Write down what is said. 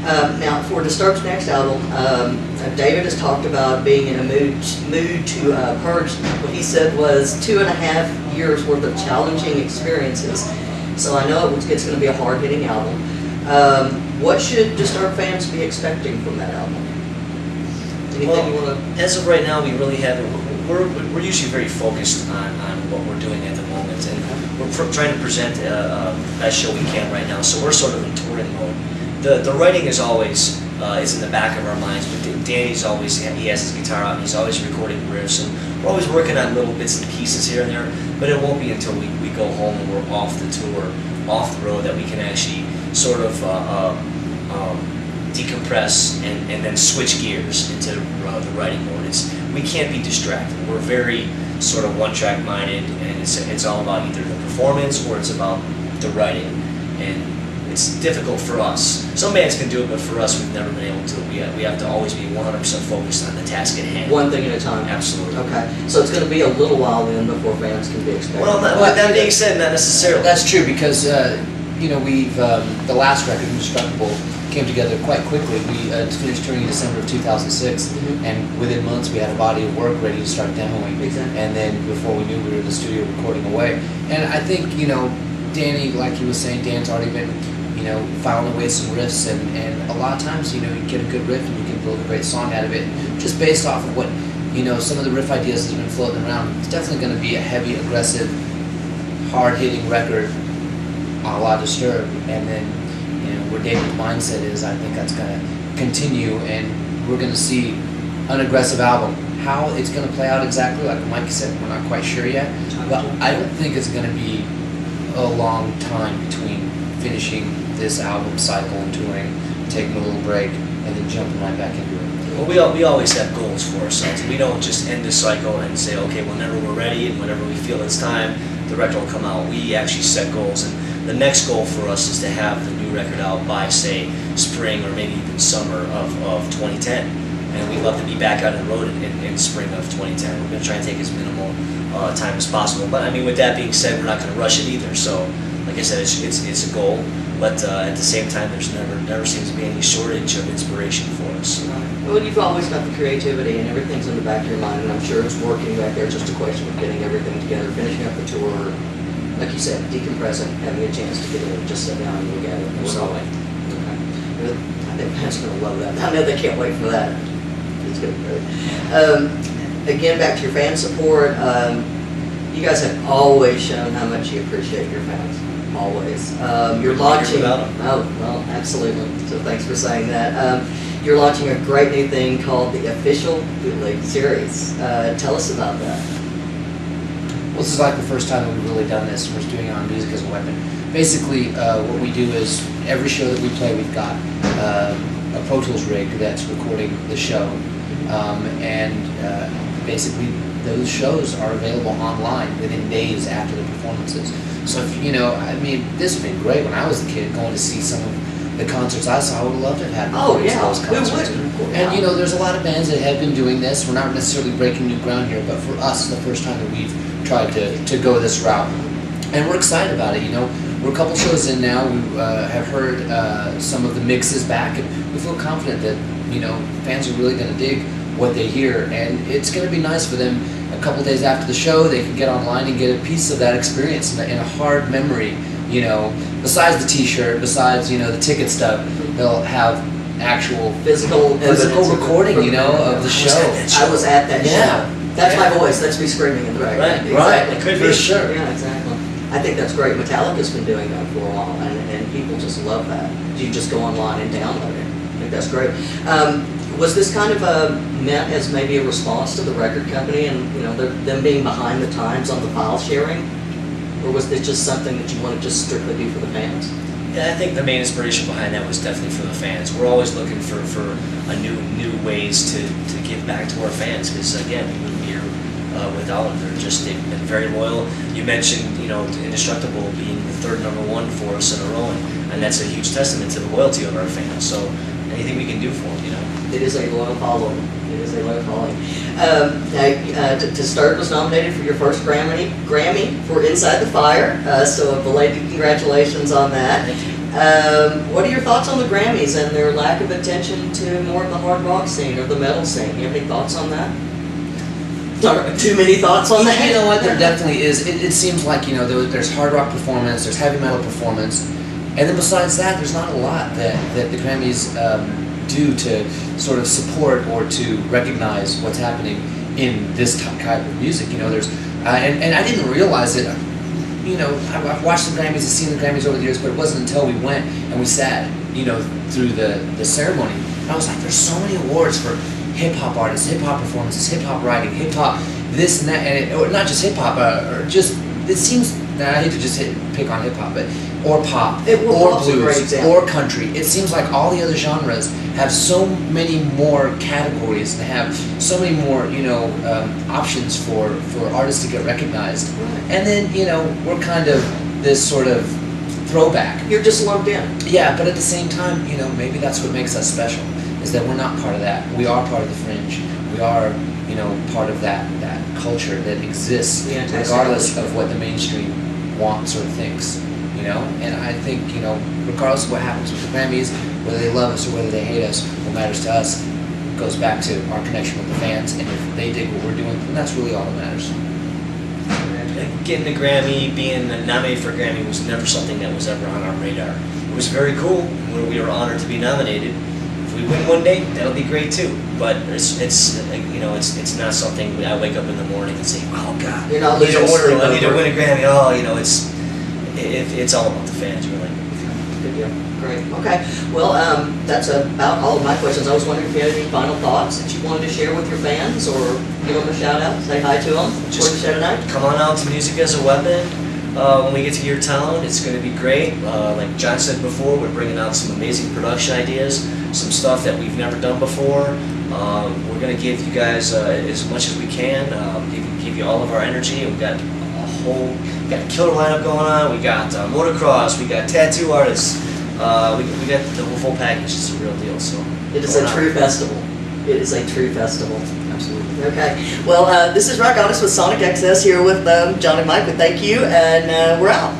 Now, for Disturbed's next album, David has talked about being in a mood to purge what he said was 2.5 years worth of challenging experiences. So I know it's going to be a hard-hitting album. What should Disturbed fans be expecting from that album? Anything you want to? As of right now, we really haven't. We're usually very focused on what we're doing at the moment, and we're trying to present the best show we can right now. So we're sort of in touring mode. The writing is always is in the back of our minds, but Danny's always, he has his guitar out and he's always recording riffs, and we're always working on little bits and pieces here and there, but it won't be until we go home and we're off the tour, off the road, that we can actually sort of decompress and then switch gears into the writing mode. We can't be distracted. We're very sort of one-track minded, and it's all about either the performance or it's about the writing, and it's difficult for us. Some bands can do it, but for us, we've never been able to. We have to always be 100% focused on the task at hand. One thing at a time. Absolutely. Okay, so it's going to be a little while then before fans can be expected. Well, that being said, not necessarily. That's true, because we've the last record, Indestructible, came together quite quickly. We finished touring in December of 2006, and within months we had a body of work ready to start demoing. Exactly. And then before we knew, we were in the studio recording away. And I think, Danny, like he was saying, Dan's already been, filing away some riffs, and a lot of times, you get a good riff and you can build a great song out of it, just based off of what, some of the riff ideas that have been floating around. It's definitely going to be a heavy, aggressive, hard-hitting record, a la Disturbed, and then, where David's mindset is, I think that's going to continue, and we're going to see an aggressive album. How it's going to play out exactly, like Mike said, we're not quite sure yet, but I don't think it's going to be a long time between finishing this album cycle and touring, taking a little break, and then jumping right back into it. Well, we always have goals for ourselves. We don't just end the cycle and say, okay, whenever we're ready and whenever we feel it's time, the record will come out. We actually set goals, and the next goal for us is to have the new record out by, say, spring or maybe even summer of 2010. And we'd love to be back out on the road in spring of 2010. We're going to try and take as minimal time as possible. But I mean, with that being said, we're not going to rush it either. So, like I said, it's a goal. But at the same time, there's never seems to be any shortage of inspiration for us. Well, you've always got the creativity, and everything's in the back of your mind, and I'm sure it's working back there. It's just a question of getting everything together, finishing up the tour, like you said, decompressing, having a chance to get in and just sit down and look at it. Absolutely. Okay. I think fans are going to love that. I know they can't wait for that. It's going to be great. Again, back to your fan support. You guys have always shown how much you appreciate your fans. Always. You're launching. Oh, well, absolutely. So thanks for saying that. You're launching a great new thing called the Official Bootleg Series. Tell us about that. Well, this is like the first time that we've really done this. We're doing it on Music as a Weapon. Basically, what we do is every show that we play, we've got a Pro Tools rig that's recording the show, and basically those shows are available online within days after the performances. So if, this would have been great when I was a kid, going to see some of the concerts I saw. I would have loved to have had those concerts. And there's a lot of bands that have been doing this. We're not necessarily breaking new ground here, but for us, it's the first time that we've tried to go this route, and we're excited about it. We're a couple shows in now. We have heard some of the mixes back, and we feel confident that fans are really going to dig what they hear, and it's going to be nice for them. A couple days after the show, they can get online and get a piece of that experience in a hard memory. Besides the T-shirt, besides the ticket stub, they'll have actual physical recording, of the show. I was at that show. That's my voice. That's me screaming in the background. Right. It could be. For sure. Yeah, exactly. I think that's great. Metallica's been doing that for a while, and people just love that. You just go online and download it. I think that's great. Was this kind of meant as maybe a response to the record company and them being behind the times on the file sharing, or was this just something that you want to just strictly do for the fans? Yeah, I think the main inspiration behind that was definitely for the fans. We're always looking for a new ways to give back to our fans, because again, we wouldn't be here without them. They've been very loyal. You mentioned Indestructible being the third #1 for us in a row, and that's a huge testament to the loyalty of our fans. So anything we can do for them, It is a loyal following. It is a loyal following. Disturbed was nominated for your first Grammy for Inside the Fire, so a belated congratulations on that. Thank you. What are your thoughts on the Grammys and their lack of attention to more of the hard rock scene or the metal scene? You have any thoughts on that? Not too many thoughts on that? You know what, there definitely is. It seems like, you know, there's hard rock performance, there's heavy metal performance, and then besides that, there's not a lot that the Grammys do to sort of support or to recognize what's happening in this type of music. You know, there's, and I didn't realize it. You know, I've watched the Grammys and seen the Grammys over the years, but it wasn't until we went and we sat, you know, through the ceremony. And I was like, there's so many awards for hip-hop artists, hip-hop performances, hip-hop writing, hip-hop this and that, and or not just hip-hop, or just, it seems, that I hate to just pick on hip-hop, but, or pop, or blues, or country. It seems like all the other genres have so many more categories and have so many more, you know, options for artists to get recognized. Right. And then, you know, we're kind of this sort of throwback. You're just lumped in. Yeah, but at the same time, you know, maybe that's what makes us special, is that we're not part of that. We are part of the fringe. We are, you know, part of that culture that exists regardless of what the mainstream wants or thinks, you know? And I think, you know, regardless of what happens with the Grammys, whether they love us or whether they hate us, what matters to us goes back to our connection with the fans, and if they dig what we're doing, then that's really all that matters. Getting the Grammy, being nominated for a Grammy was never something that was ever on our radar. It was very cool. We were honored to be nominated. If we win one day, that'll be great too. But it's you know, it's not something I wake up in the morning and say, oh God, You're not I need to losing sleep I need to over win a Grammy. Oh, you know, it's all about the fans, really. Good deal. Great. Okay. Well, that's about all of my questions. I was wondering if you had any final thoughts that you wanted to share with your fans, or give them a shout out, say hi to them before the show tonight. Come on out to Music as a Weapon. When we get to your town, it's going to be great. Like John said before, we're bringing out some amazing production ideas, some stuff that we've never done before. We're going to give you guys as much as we can, give you all of our energy. We've got we got a killer lineup going on. We got motocross. We got tattoo artists. We got the whole full package. It's a real deal. So It is a true festival. It is a true festival. Absolutely. Okay. Well, this is Rock Honest with Sonic XS here with John and Mike. But thank you, and we're out.